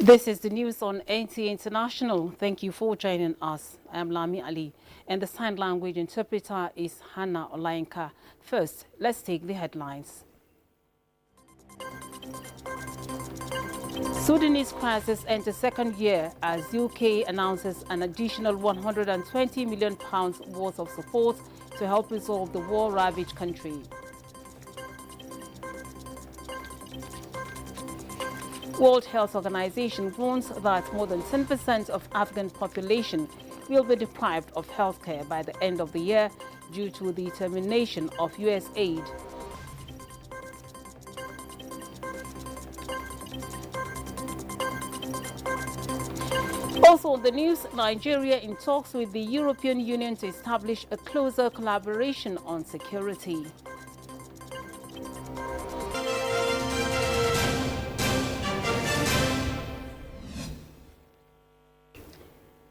This is the news on NTA International. Thank you for joining us. I am Lami Ali, and the sign language interpreter is Hannah Olainka. First, let's take the headlines. Sudanese crisis enters second year as UK announces an additional £120 million worth of support to help resolve the war-ravaged country. World Health Organization warns that more than 10% of Afghan population will be deprived of health care by the end of the year due to the termination of US aid. Also on the news, Nigeria in talks with the European Union to establish a closer collaboration on security.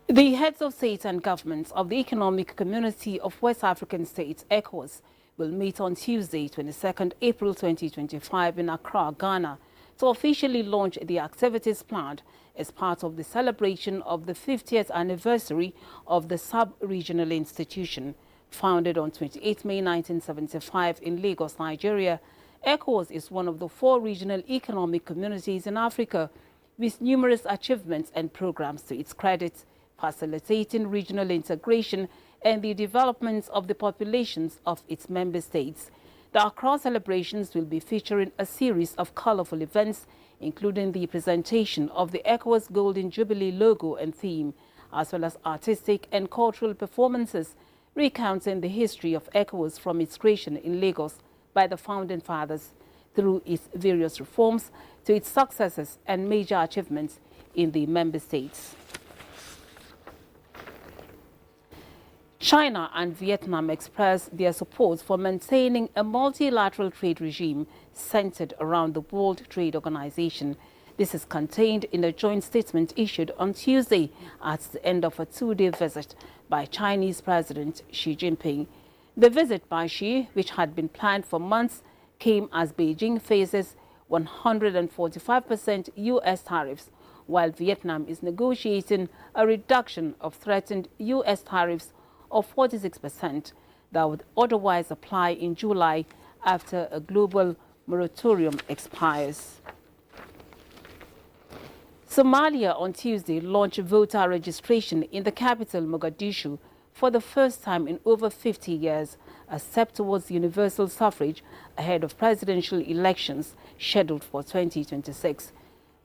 The heads of state and governments of the Economic Community of West African States, ECOWAS, will meet on Tuesday, 22nd April 2025 in Accra, Ghana, to officially launch the activities planned as part of the celebration of the 50th anniversary of the sub-regional institution. Founded on 28 May 1975 in Lagos, Nigeria, ECOWAS is one of the 4 regional economic communities in Africa with numerous achievements and programs to its credit, facilitating regional integration and the development of the populations of its member states. The Accra celebrations will be featuring a series of colorful events, including the presentation of the ECOWAS Golden Jubilee logo and theme, as well as artistic and cultural performances recounting the history of ECOWAS from its creation in Lagos by the founding fathers through its various reforms to its successes and major achievements in the member states. China and Vietnam expressed their support for maintaining a multilateral trade regime centered around the World Trade Organization. This is contained in a joint statement issued on Tuesday at the end of a 2-day visit by Chinese President Xi Jinping. The visit by Xi, which had been planned for months, came as Beijing faces 145% U.S. tariffs, while Vietnam is negotiating a reduction of threatened U.S. tariffs of 46% that would otherwise apply in July after a global moratorium expires. Somalia on Tuesday launched voter registration in the capital, Mogadishu, for the first time in over 50 years, a step towards universal suffrage ahead of presidential elections scheduled for 2026.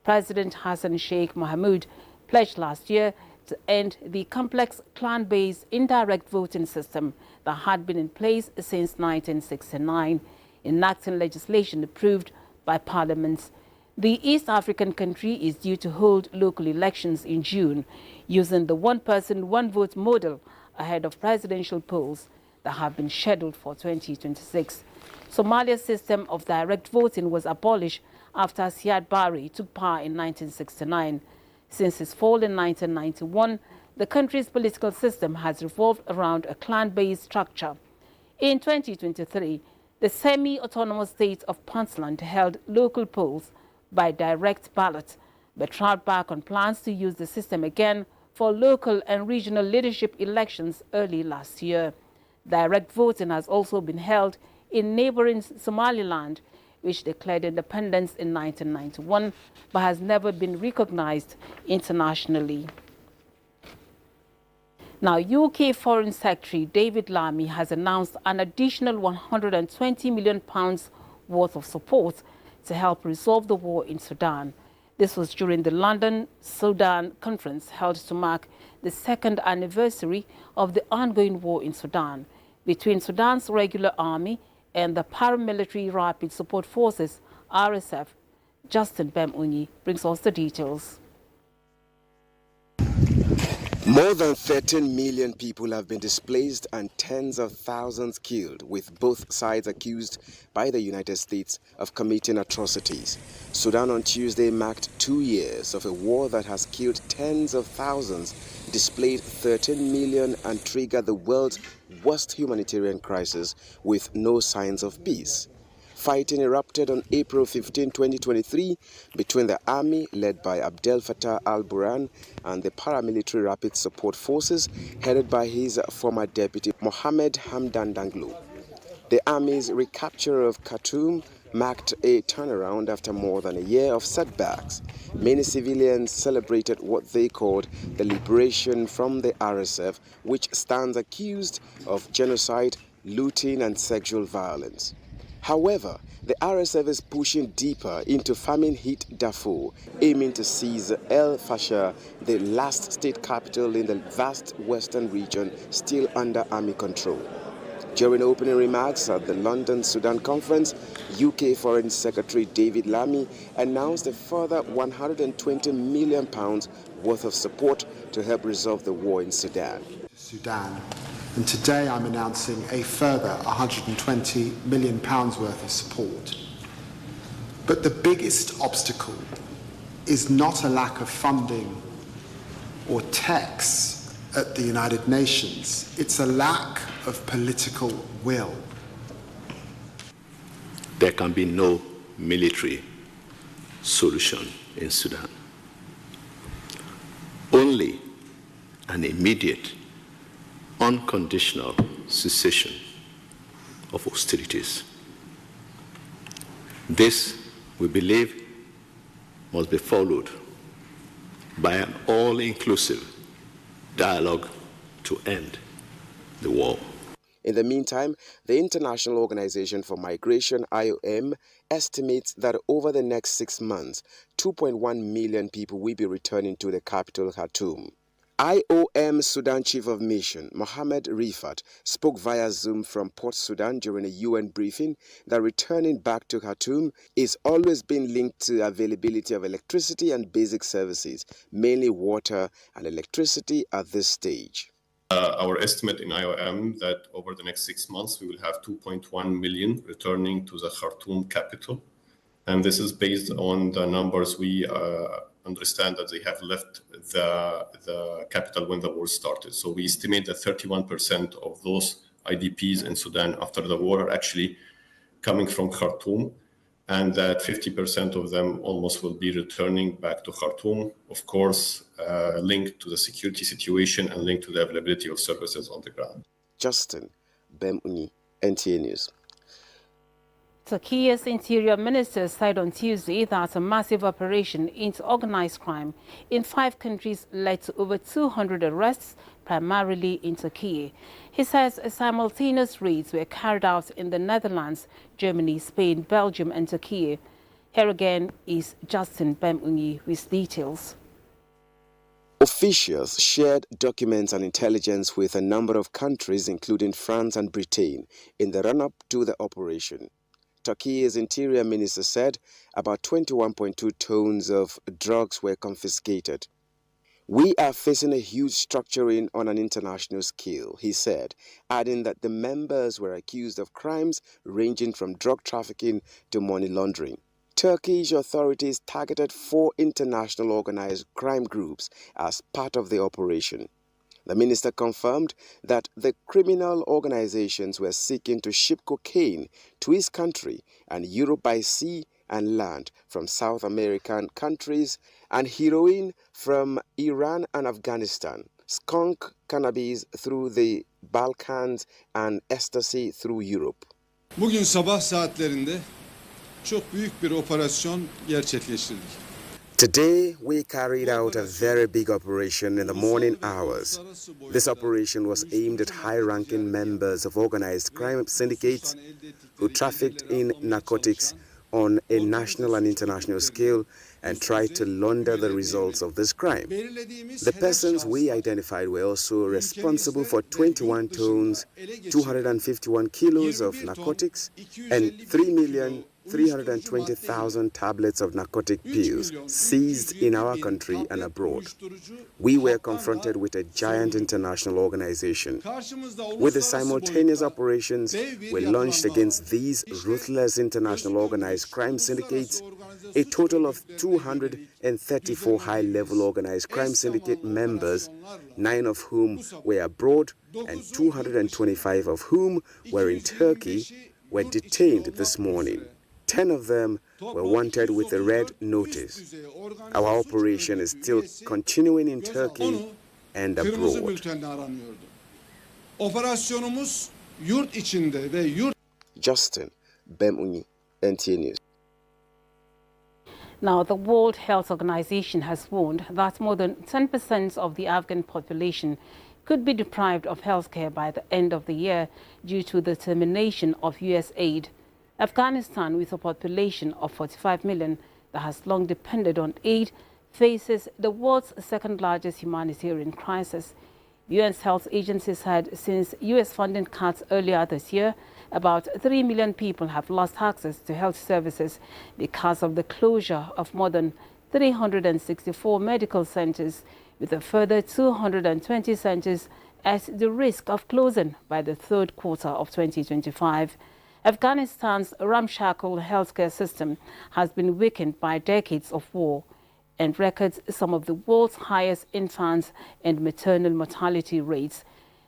President Hassan Sheikh Mohamud pledged last year to end the complex clan-based indirect voting system that had been in place since 1969, enacting legislation approved by Parliament. The East African country is due to hold local elections in June, using the one-person, one-vote model ahead of presidential polls that have been scheduled for 2026. Somalia's system of direct voting was abolished after Siad Barre took power in 1969. Since his fall in 1991, the country's political system has revolved around a clan-based structure. In 2023, the semi-autonomous state of Puntland held local polls by direct ballot, but trod back on plans to use the system again for local and regional leadership elections early last year. Direct voting has also been held in neighboring Somaliland, which declared independence in 1991, but has never been recognized internationally. Now, UK Foreign Secretary David Lami has announced an additional £120 million worth of support to help resolve the war in Sudan. This was during the London Sudan conference held to mark the 2nd anniversary of the ongoing war in Sudan between Sudan's regular army and the paramilitary Rapid Support Forces, RSF. Justin Bemunyi brings us the details. More than 13 million people have been displaced and tens of thousands killed, with both sides accused by the United States of committing atrocities. Sudan on Tuesday marked 2 years of a war that has killed tens of thousands, displaced 13 million and triggered the world's worst humanitarian crisis with no signs of peace. Fighting erupted on April 15, 2023 between the army led by Abdel Fattah al-Burhan and the paramilitary rapid support forces headed by his former deputy Mohammed Hamdan Daglo. The army's recapture of Khartoum marked a turnaround after more than a year of setbacks. Many civilians celebrated what they called the liberation from the RSF, which stands accused of genocide, looting and sexual violence. However, the RSF is pushing deeper into famine-hit Darfur, aiming to seize El Fasher, the last state capital in the vast western region still under army control. During opening remarks at the London Sudan Conference, UK Foreign Secretary David Lami announced a further £120 million worth of support to help resolve the war in Sudan. And today I'm announcing a further £120 million worth of support. But the biggest obstacle is not a lack of funding or texts at the United Nations. It's a lack of political will. There can be no military solution in Sudan. Only an immediate, unconditional cessation of hostilities. This, we believe, must be followed by an all-inclusive dialogue to end the war. In the meantime, the International Organization for Migration, IOM, estimates that over the next 6 months, 2.1 million people will be returning to the capital, Khartoum. IOM Sudan Chief of Mission, Mohammed Rifat, spoke via Zoom from Port Sudan during a UN briefing that returning back to Khartoum is always been linked to availability of electricity and basic services, mainly water and electricity at this stage. Our estimate in IOM that over the next 6 months, we will have 2.1 million returning to the Khartoum capital. And this is based on the numbers we understand that they have left the capital when the war started. So we estimate that 31% of those IDPs in Sudan after the war are actually coming from Khartoum, and that 50% of them almost will be returning back to Khartoum, of course, linked to the security situation and linked to the availability of services on the ground. Justin Bemuni, NTA News. Turkey's interior minister said on Tuesday that a massive operation into organized crime in 5 countries led to over 200 arrests, primarily in Turkey. He says simultaneous raids were carried out in the Netherlands, Germany, Spain, Belgium and Turkey. Here again is Justin Bemuni with details. Officials shared documents and intelligence with a number of countries, including France and Britain, in the run-up to the operation. Turkey's interior minister said about 21.2 tons of drugs were confiscated. We are facing a huge structuring on an international scale, he said, adding that the members were accused of crimes ranging from drug trafficking to money laundering. Turkish authorities targeted 4 international organized crime groups as part of the operation. The minister confirmed that the criminal organizations were seeking to ship cocaine to his country and Europe by sea and land from South American countries, and heroin from Iran and Afghanistan, skunk cannabis through the Balkans and ecstasy through Europe. Bugün sabah saatlerinde çok büyük bir operasyon gerçekleştirdik. Today, we carried out a very big operation in the morning hours. This operation was aimed at high-ranking members of organized crime syndicates who trafficked in narcotics on a national and international scale and tried to launder the results of this crime. The persons we identified were also responsible for 21 tons, 251 kilos of narcotics, and 3,320,000 tablets of narcotic pills seized in our country and abroad. We were confronted with a giant international organization. With the simultaneous operations we launched against these ruthless international organized crime syndicates, a total of 234 high-level organized crime syndicate members, 9 of whom were abroad and 225 of whom were in Turkey, were detained this morning. 10 of them were wanted with a red notice. Our operation is still continuing in Turkey and abroad. Justin Bemuni, NTA News. Now, the World Health Organization has warned that more than 10% of the Afghan population could be deprived of health care by the end of the year due to the termination of U.S. aid. Afghanistan, with a population of 45 million that has long depended on aid, faces the world's second-largest humanitarian crisis. The UN's health agency said since U.S. funding cuts earlier this year, about 3 million people have lost access to health services because of the closure of more than 364 medical centers, with a further 220 centers at the risk of closing by the third quarter of 2025. Afghanistan's ramshackle healthcare system has been weakened by decades of war and records some of the world's highest infant and maternal mortality rates.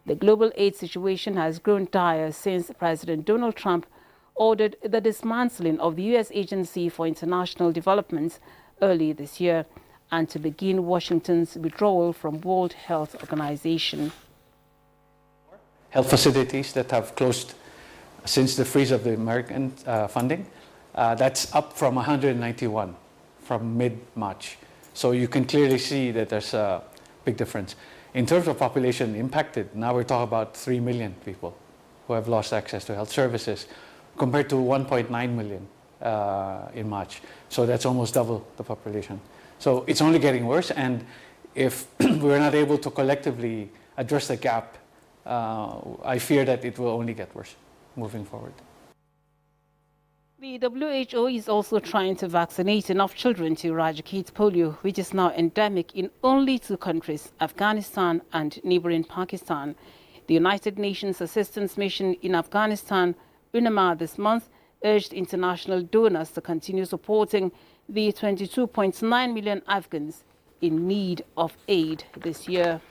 The global aid situation has grown dire since President Donald Trump ordered the dismantling of the U.S. Agency for International Development early this year and to begin Washington's withdrawal from World Health Organization. Health facilities that have closed since the freeze of the American funding, that's up from 191 from mid-March. So you can clearly see that there's a big difference. In terms of population impacted, now we're talking about 3 million people who have lost access to health services compared to 1.9 million in March. So that's almost double the population. So it's only getting worse, and if we're not able to collectively address the gap, I fear that it will only get worse moving forward. The WHO is also trying to vaccinate enough children to eradicate polio, which is now endemic in only 2 countries, Afghanistan and neighboring Pakistan. The United Nations Assistance Mission in Afghanistan, UNAMA, this month urged international donors to continue supporting the 22.9 million Afghans in need of aid this year.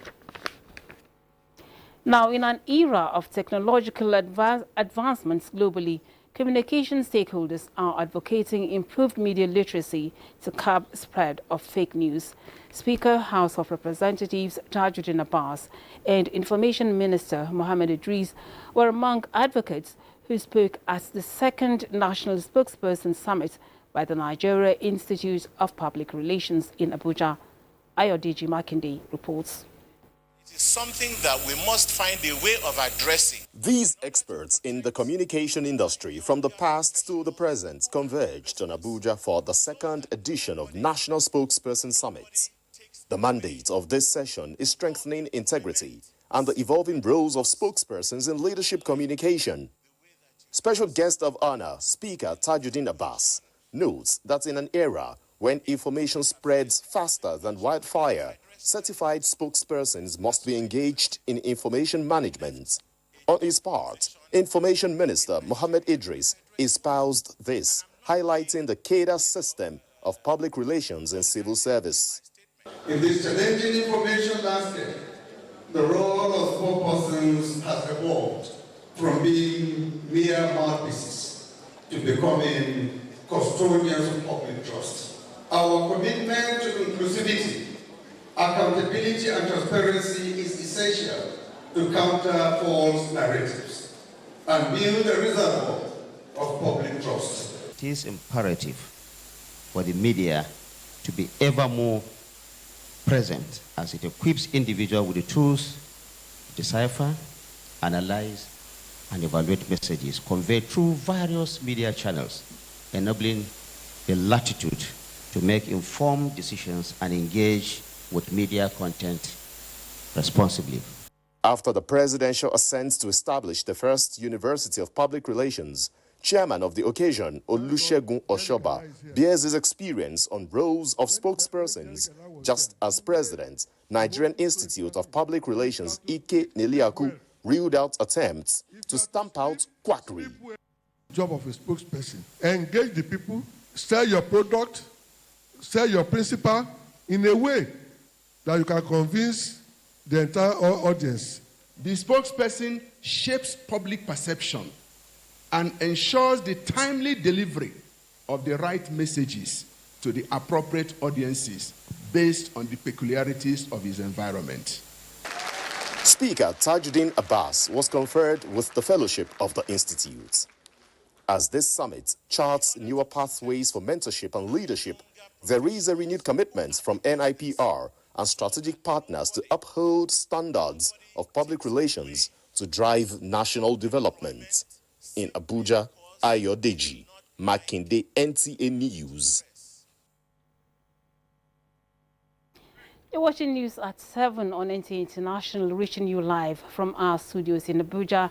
Now, in an era of technological advancements globally, communication stakeholders are advocating improved media literacy to curb spread of fake news. Speaker, House of Representatives Tajuddin Abbas and Information Minister Mohammed Idris were among advocates who spoke at the second National Spokesperson Summit by the Nigeria Institute of Public Relations in Abuja. Ayodeji Makinde reports. It is something that we must find a way of addressing. These experts in the communication industry from the past to the present converged on Abuja for the second edition of National Spokesperson Summit. The mandate of this session is strengthening integrity and the evolving roles of spokespersons in leadership communication. Special guest of honor, Speaker Tajuddin Abbas, notes that in an era when information spreads faster than wildfire, certified spokespersons must be engaged in information management. On his part, Information Minister Mohammed Idris espoused this, highlighting the cadre system of public relations and civil service. In this challenging information landscape, the role of spokespersons has evolved from being mere mouthpieces to becoming custodians of public trust. Our commitment to inclusivity, accountability and transparency is essential to counter false narratives and build a reservoir of public trust. It is imperative for the media to be ever more present as it equips individuals with the tools to decipher, analyze, and evaluate messages conveyed through various media channels, enabling the latitude to make informed decisions and engage with media content responsibly. After the presidential assent to establish the first University of Public Relations, chairman of the occasion, Olusegun Oshoba, bears his experience on roles of spokespersons. Just as president, Nigerian Institute of Public Relations, Ike Neliaku, reeled out attempts to stamp out quackery. Job of a spokesperson: engage the people, sell your product, sell your principle in a way that you can convince the entire audience. The spokesperson shapes public perception and ensures the timely delivery of the right messages to the appropriate audiences based on the peculiarities of his environment. Speaker Tajuddin Abbas was conferred with the Fellowship of the Institute. As this summit charts newer pathways for mentorship and leadership, there is a renewed commitment from NIPR and strategic partners to uphold standards of public relations to drive national development. In Abuja, Ayodeji, Makinde, NTA News. You're watching news at 7 on NTA International, reaching you live from our studios in Abuja.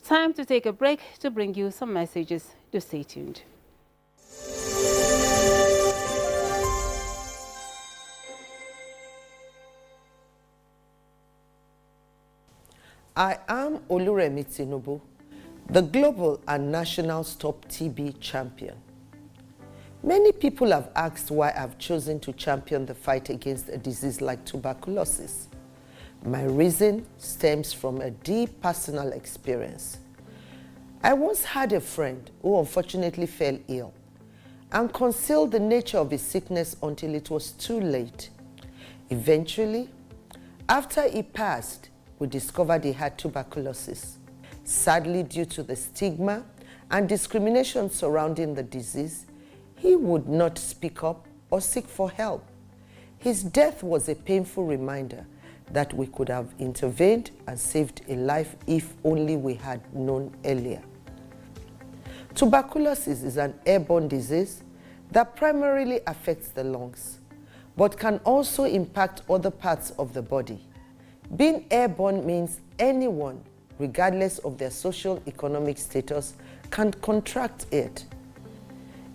Time to take a break to bring you some messages. Do stay tuned. I am Oluremi Tinubu, the global and national Stop TB champion. Many people have asked why I've chosen to champion the fight against a disease like tuberculosis. My reason stems from a deep personal experience. I once had a friend who unfortunately fell ill and concealed the nature of his sickness until it was too late. Eventually, after he passed, we discovered he had tuberculosis. Sadly, due to the stigma and discrimination surrounding the disease, he would not speak up or seek for help. His death was a painful reminder that we could have intervened and saved a life if only we had known earlier. Tuberculosis is an airborne disease that primarily affects the lungs, but can also impact other parts of the body. Being airborne means anyone, regardless of their social economic status, can contract it.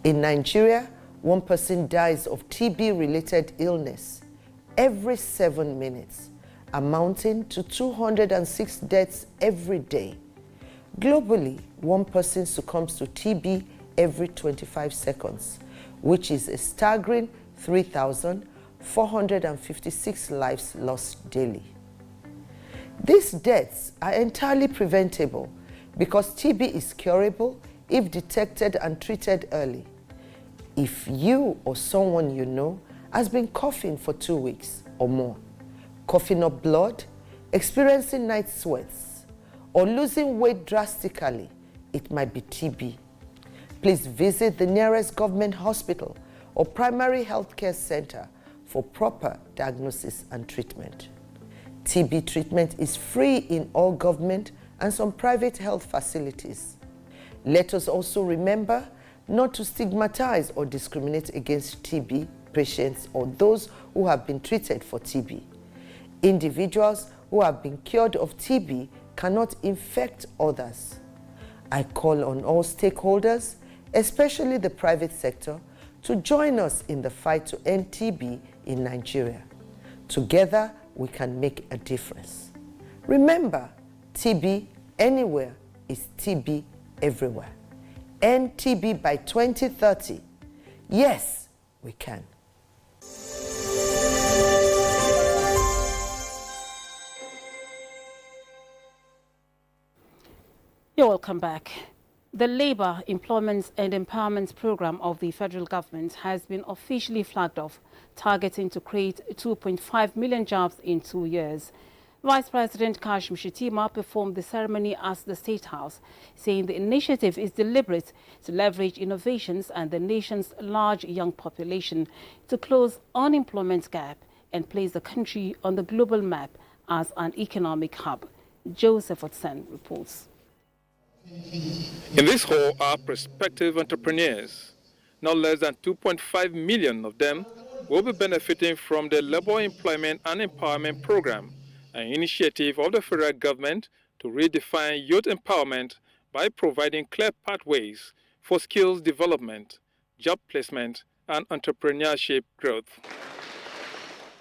In Nigeria, 1 person dies of TB-related illness every 7 minutes, amounting to 206 deaths every day. Globally, 1 person succumbs to TB every 25 seconds, which is a staggering 3,456 lives lost daily. These deaths are entirely preventable because TB is curable if detected and treated early. If you or someone you know has been coughing for 2 weeks or more, coughing up blood, experiencing night sweats, or losing weight drastically, it might be TB. Please visit the nearest government hospital or primary healthcare center for proper diagnosis and treatment. TB treatment is free in all government and some private health facilities. Let us also remember not to stigmatize or discriminate against TB patients or those who have been treated for TB. Individuals who have been cured of TB cannot infect others. I call on all stakeholders, especially the private sector, to join us in the fight to end TB in Nigeria. Together, we can make a difference. Remember, TB anywhere is TB everywhere. End TB by 2030. Yes, we can. You're welcome back. The Labour, Employment and Empowerment Programme of the federal government has been officially flagged off, targeting to create 2.5 million jobs in 2 years. Vice President Kashim Shettima performed the ceremony at the State House, saying the initiative is deliberate to leverage innovations and the nation's large young population to close unemployment gap and place the country on the global map as an economic hub. Joseph Otsen reports. In this hall are prospective entrepreneurs. No less than 2.5 million of them will be benefiting from the Labour Employment and Empowerment Program, an initiative of the federal government to redefine youth empowerment by providing clear pathways for skills development, job placement, and entrepreneurship growth.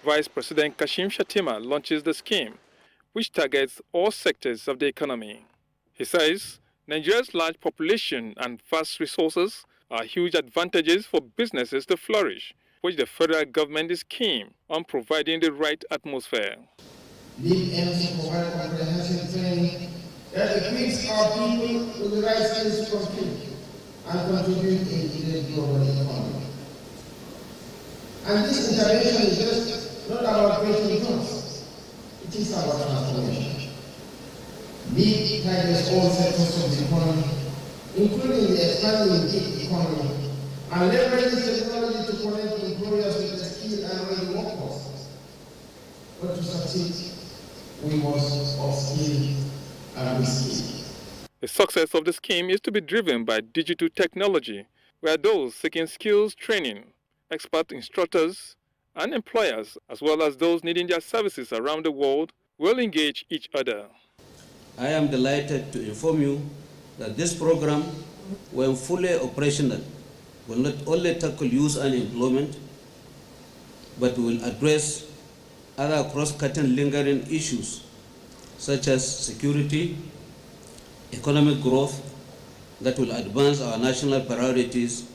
Vice President Kashim Shettima launches the scheme, which targets all sectors of the economy. He says Nigeria's large population and vast resources are huge advantages for businesses to flourish, which the federal government is keen on providing the right atmosphere. Lead MC provide comprehensive training that equips our people with the right skills to compete. and contribute in the global economy. And this intervention is just not about creating jobs, it is about transformation. Lead targets all sectors of the economy, including the expanding gig economy, and leverages technology to connect employers with the skilled and ready workforce. But to succeed, we must upskill and reskill. The success of the scheme is to be driven by digital technology, where those seeking skills training, expert instructors, and employers, as well as those needing their services around the world, will engage each other. I am delighted to inform you that this program, when fully operational, will not only tackle youth unemployment, but will address other cross-cutting lingering issues such as security, economic growth that will advance our national priorities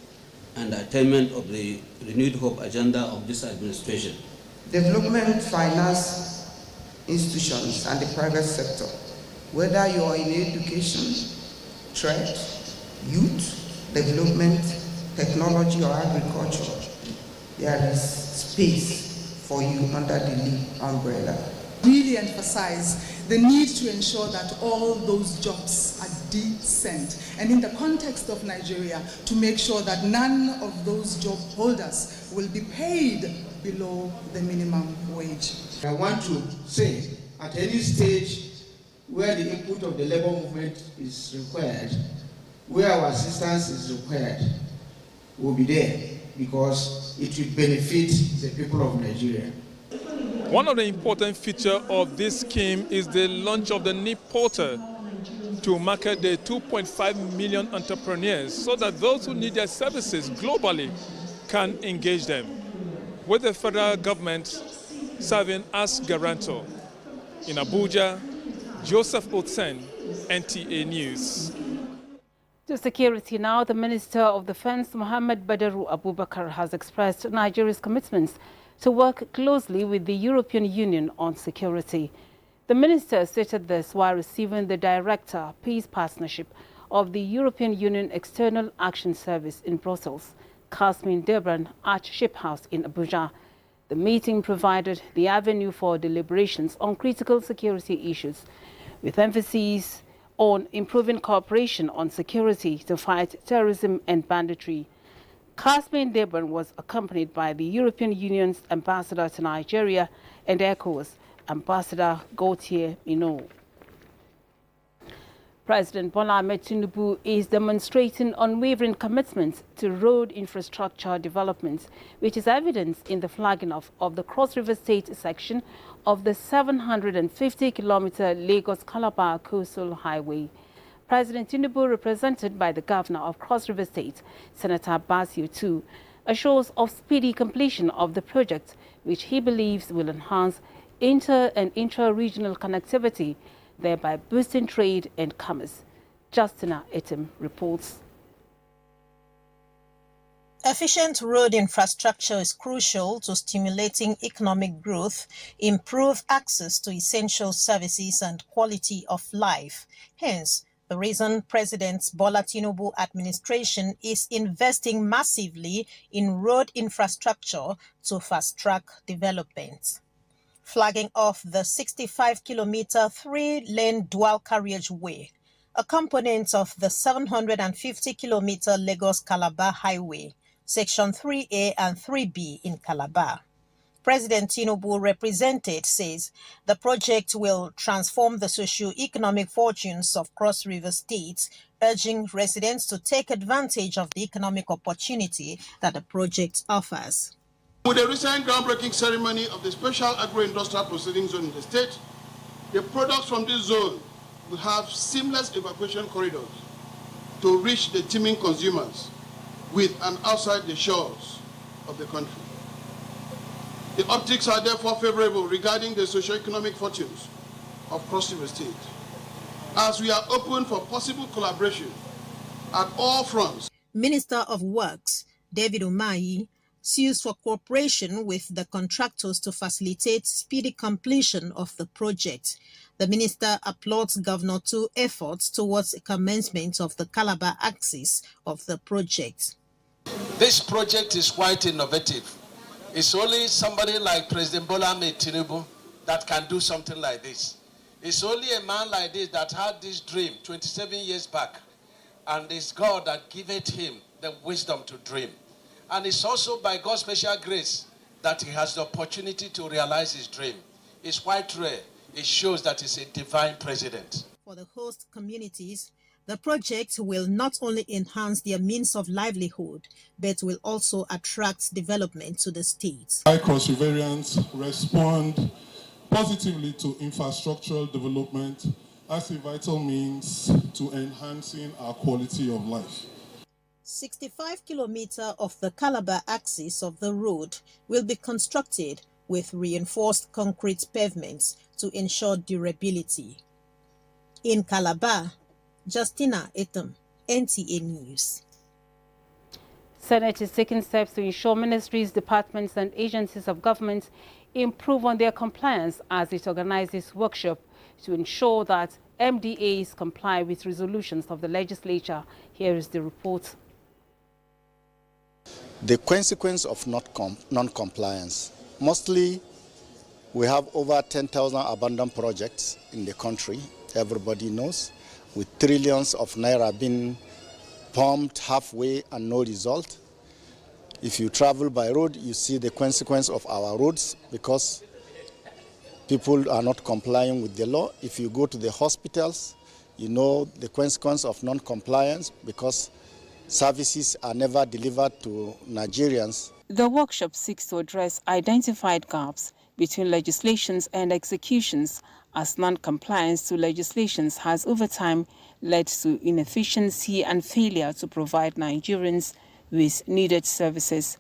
and the attainment of the renewed hope agenda of this administration. Development finance institutions and the private sector, whether you are in education, trade, youth, development, technology or agriculture, there is space for you under the LEAP umbrella. Really emphasize the need to ensure that all those jobs are decent, and in the context of Nigeria, to make sure that none of those job holders will be paid below the minimum wage. I want to say, at any stage where the input of the labor movement is required, where our assistance is required, we'll be there, because it will benefit the people of Nigeria. One of the important features of this scheme is the launch of the NIP portal to market the 2.5 million entrepreneurs so that those who need their services globally can engage them, with the federal government serving as guarantor. In Abuja, Joseph Otsen, NTA News. To security now, the Minister of Defense, Mohammed Badaru Abubakar, has expressed Nigeria's commitments to work closely with the European Union on security. The minister stated this while receiving the Director, Peace Partnership of the European Union External Action Service in Brussels, Kasmin Debran, at Ship House in Abuja. The meeting provided the avenue for deliberations on critical security issues, with emphasis on improving cooperation on security to fight terrorism and banditry. Kasmin Debran was accompanied by the European Union's ambassador to Nigeria and ECOWAS, Ambassador Gautier Mino. President Bola Ahmed Tinubu is demonstrating unwavering commitment to road infrastructure development, which is evidenced in the flagging of the Cross River State section of the 750-kilometer Lagos-Calabar Coastal Highway. President Tinubu, represented by the governor of Cross River State, Senator Basio II, assures of speedy completion of the project, which he believes will enhance inter- and intra-regional connectivity, thereby boosting trade and commerce. Justina Etim reports. Efficient road infrastructure is crucial to stimulating economic growth, improve access to essential services and quality of life. Hence, the reason President Bola Tinubu administration is investing massively in road infrastructure to fast-track development. Flagging off the 65-kilometer 3-lane dual carriageway, a component of the 750-kilometer Lagos-Calabar Highway, Section 3A and 3B in Calabar. President Tinubu, represented, says the project will transform the socio-economic fortunes of Cross River States, urging residents to take advantage of the economic opportunity that the project offers. With the recent groundbreaking ceremony of the special agro-industrial proceeding zone in the state, the products from this zone will have seamless evacuation corridors to reach the teeming consumers with and outside the shores of the country. The optics are therefore favorable regarding the socio-economic fortunes of Cross River State, as we are open for possible collaboration at all fronts. Minister of Works, David Umahi, sues for cooperation with the contractors to facilitate speedy completion of the project. The minister applauds Governor Two efforts towards the commencement of the Calabar axis of the project. This project is quite innovative. It's only somebody like President Bola Ahmed Tinubu that can do something like this. It's only a man like this that had this dream 27 years back, and it's God that giveth him the wisdom to dream. And it's also by God's special grace that he has the opportunity to realize his dream. It's quite rare. It shows that he's a divine president. For the host communities, the project will not only enhance their means of livelihood, but will also attract development to the state. Cross Riverians respond positively to infrastructural development as a vital means to enhancing our quality of life. 65 kilometers of the Calabar axis of the road will be constructed with reinforced concrete pavements to ensure durability. In Calabar, Justina Etam, NTA News. Senate is taking steps to ensure ministries, departments and agencies of government improve on their compliance as it organizes workshop to ensure that MDAs comply with resolutions of the legislature. Here is the report. The consequence of non-compliance. Mostly, we have over 10,000 abandoned projects in the country, everybody knows, with trillions of naira being pumped halfway and no result. If you travel by road, you see the consequence of our roads because people are not complying with the law. If you go to the hospitals, you know the consequence of non-compliance because services are never delivered to Nigerians. The workshop seeks to address identified gaps between legislations and executions, as non-compliance to legislations has over time led to inefficiency and failure to provide Nigerians with needed services.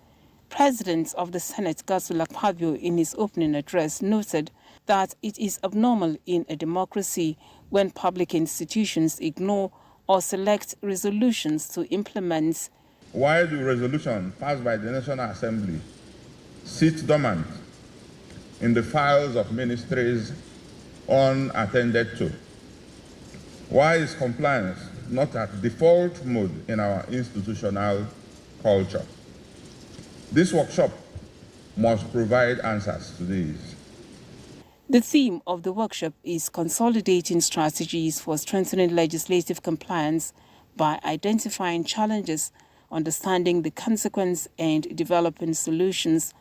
President of the Senate, Godswill Akpabio, in his opening address noted that it is abnormal in a democracy when public institutions ignore or select resolutions to implement. Why do resolutions passed by the National Assembly sit dormant in the files of ministries unattended to? Why is compliance not at default mode in our institutional culture? This workshop must provide answers to these. The theme of the workshop is consolidating strategies for strengthening legislative compliance by identifying challenges, understanding the consequence, and developing solutions.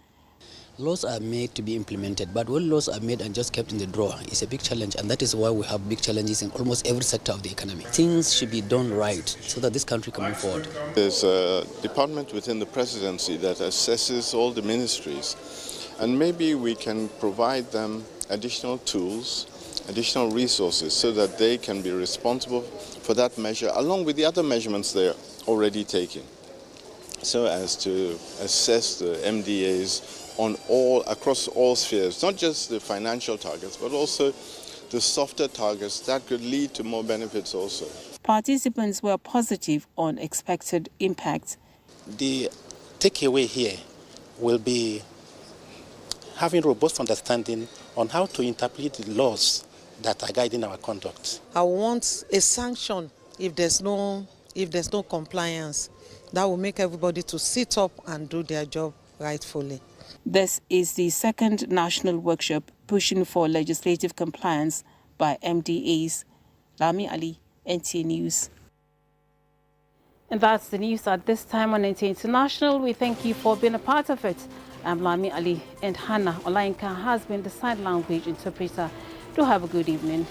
Laws are made to be implemented, but when laws are made and just kept in the drawer, it's a big challenge, and that is why we have big challenges in almost every sector of the economy. Things should be done right so that this country can move forward. There's a department within the presidency that assesses all the ministries, and maybe we can provide them additional tools, additional resources so that they can be responsible for that measure along with the other measurements they're already taking, so as to assess the MDAs across all spheres, not just the financial targets, but also the softer targets that could lead to more benefits also. Participants were positive on expected impact. The takeaway here will be having robust understanding on how to interpret the laws that are guiding our conduct. I want a sanction if there's no compliance. That will make everybody to sit up and do their job rightfully. This is the second national workshop pushing for legislative compliance by MDAs. Lami Ali, NTA News. And that's the news at this time on NTA International. We thank you for being a part of it. I'm Lami Ali, and Hannah Olainka has been the sign language interpreter. Do have a good evening.